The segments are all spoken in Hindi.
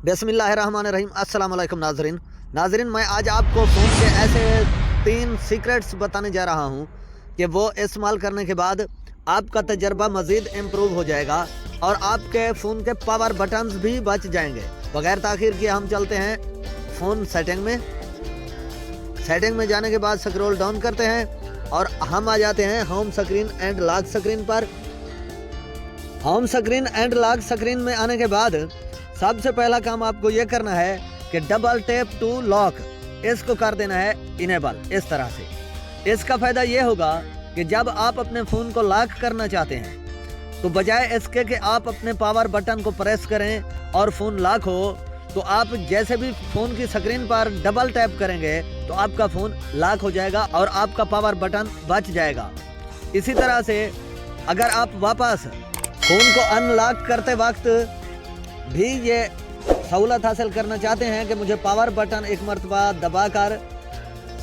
बिस्मिल्लाहिर्रहमानिर्रहीम। अस्सलाम वालेकुम नाजरीन, मैं आज आपको फ़ोन के ऐसे 3 सीक्रेट्स बताने जा रहा हूँ कि वो इस्तेमाल करने के बाद आपका तजर्बा मज़ीद इम्प्रूव हो जाएगा और आपके फ़ोन के पावर बटन्स भी बच जाएंगे। बगैर ताख़ीर किए हम चलते हैं फ़ोन सेटिंग में जाने के बाद स्क्रॉल डाउन करते हैं और हम आ जाते हैं home screen and lock screen पर। Home screen and lock screen में आने के बाद सबसे पहला काम आपको ये करना है कि डबल टैप टू लॉक, इसको कर देना है इनेबल। इस तरह से इसका फ़ायदा ये होगा कि जब आप अपने फ़ोन को लॉक करना चाहते हैं तो बजाय इसके कि आप अपने पावर बटन को प्रेस करें और फ़ोन लॉक हो, तो आप जैसे भी फ़ोन की स्क्रीन पर डबल टैप करेंगे तो आपका फ़ोन लॉक हो जाएगा और आपका पावर बटन बच जाएगा। इसी तरह से अगर आप वापस फ़ोन को अनलॉक करते वक्त भी ये सहूलत हासिल करना चाहते हैं कि मुझे पावर बटन एक मरतबा दबाकर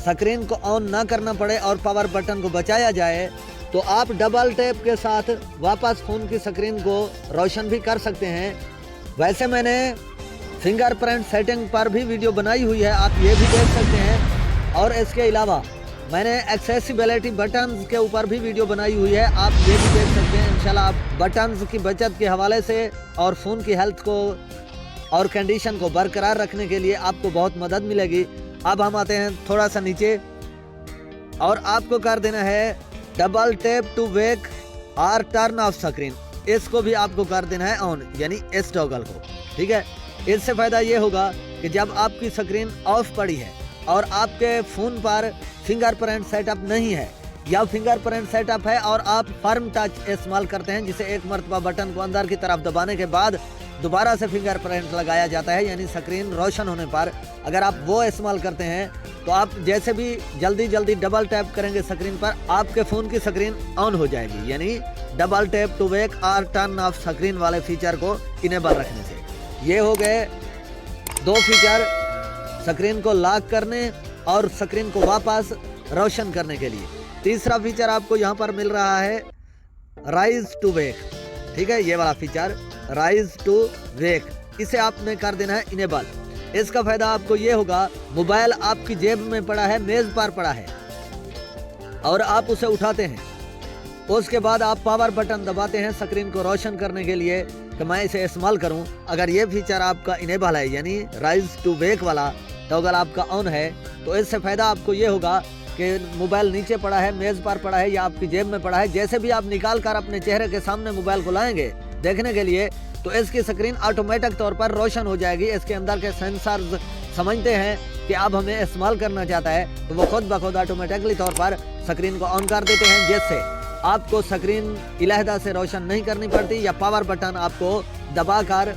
स्क्रीन को ऑन ना करना पड़े और पावर बटन को बचाया जाए, तो आप डबल टैप के साथ वापस फ़ोन की स्क्रीन को रोशन भी कर सकते हैं। वैसे मैंने फिंगरप्रिंट सेटिंग पर भी वीडियो बनाई हुई है, आप ये भी देख सकते हैं। और इसके अलावा मैंने एक्सेसिबिलिटी बटन्स के ऊपर भी वीडियो बनाई हुई है, आप ये भी देख सकते हैं। इंशाल्लाह आप बटन्स की बचत के हवाले से और फ़ोन की हेल्थ को और कंडीशन को बरकरार रखने के लिए आपको बहुत मदद मिलेगी। अब हम आते हैं थोड़ा सा नीचे और आपको कर देना है डबल टैप टू वेक और टर्न ऑफ स्क्रीन। इसको भी आपको कर देना है ऑन, यानी इस टॉगल को। ठीक है, इससे फ़ायदा ये होगा कि जब आपकी स्क्रीन ऑफ पड़ी है और आपके फ़ोन पर फिंगरप्रिंट सेटअप नहीं है या फिंगरप्रिंट सेटअप है और आप फर्म टच इस्तेमाल करते हैं, जिसे एक मरतबा बटन को अंदर की तरफ दबाने के बाद दोबारा से फिंगरप्रिंट लगाया जाता है, यानी स्क्रीन रोशन होने पर अगर आप वो इस्तेमाल करते हैं तो आप जैसे भी जल्दी जल्दी डबल टैप करेंगे स्क्रीन पर, आपके फ़ोन की स्क्रीन ऑन हो जाएगी। यानी डबल टैप टू वेक और टर्न ऑफ स्क्रीन वाले फीचर को इनेबल रखने से ये हो गए 2 फीचर, स्क्रीन को लॉक करने और स्क्रीन को वापस रोशन करने के लिए। तीसरा फीचर आपको यहाँ पर मिल रहा है राइज टू वेक। ठीक है, ये वाला फीचर राइज टू वेक, इसे आपने कर देना है इनेबल। इसका फ़ायदा आपको ये होगा, मोबाइल आपकी जेब में पड़ा है, मेज़ पर पड़ा है और आप उसे उठाते हैं, उसके बाद आप पावर बटन दबाते हैं स्क्रीन को रोशन करने के लिए कि मैं इसे इस्तेमाल करूं। अगर ये फीचर आपका इनेबल है, यानी राइज टू वेक वाला टॉगल आपका ऑन है, तो इससे फ़ायदा आपको ये होगा कि मोबाइल नीचे पड़ा है, मेज़ पर पड़ा है या आपकी जेब में पड़ा है, जैसे भी आप निकाल कर अपने चेहरे के सामने मोबाइल को लाएंगे देखने के लिए, तो इसकी स्क्रीन ऑटोमेटिक तौर पर रोशन हो जाएगी। इसके अंदर के सेंसर्स समझते हैं कि अब हमें इस्तेमाल करना चाहता है, तो वो खुद ब खुद ऑटोमेटिकली तौर पर स्क्रीन को ऑन कर देते हैं, जिससे आपको स्क्रीन इलाहदा से रोशन नहीं करनी पड़ती या पावर बटन आपको दबाकर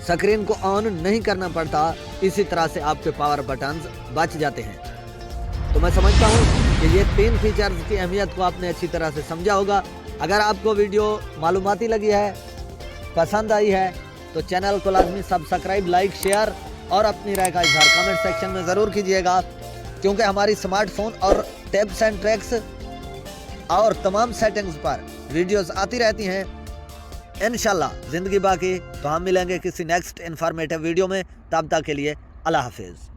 स्क्रीन को ऑन नहीं करना पड़ता। इसी तरह से आपके पावर बटन्स बच जाते हैं। तो मैं समझता हूँ कि ये 3 फीचर्स की अहमियत को आपने अच्छी तरह से समझा होगा। अगर आपको वीडियो मालूमाती लगी है, पसंद आई है, तो चैनल को लाजमी सब्सक्राइब, लाइक, शेयर और अपनी राय का इजहार कमेंट सेक्शन में ज़रूर कीजिएगा, क्योंकि हमारी स्मार्टफोन और टिप्स एंड ट्रिक्स और तमाम सेटिंग्स पर वीडियोस आती रहती हैं। इंशाल्लाह ज़िंदगी बाकी, तो हम मिलेंगे किसी नेक्स्ट इन्फॉर्मेटिव वीडियो में। तब तक के लिए अल्लाह हाफिज़।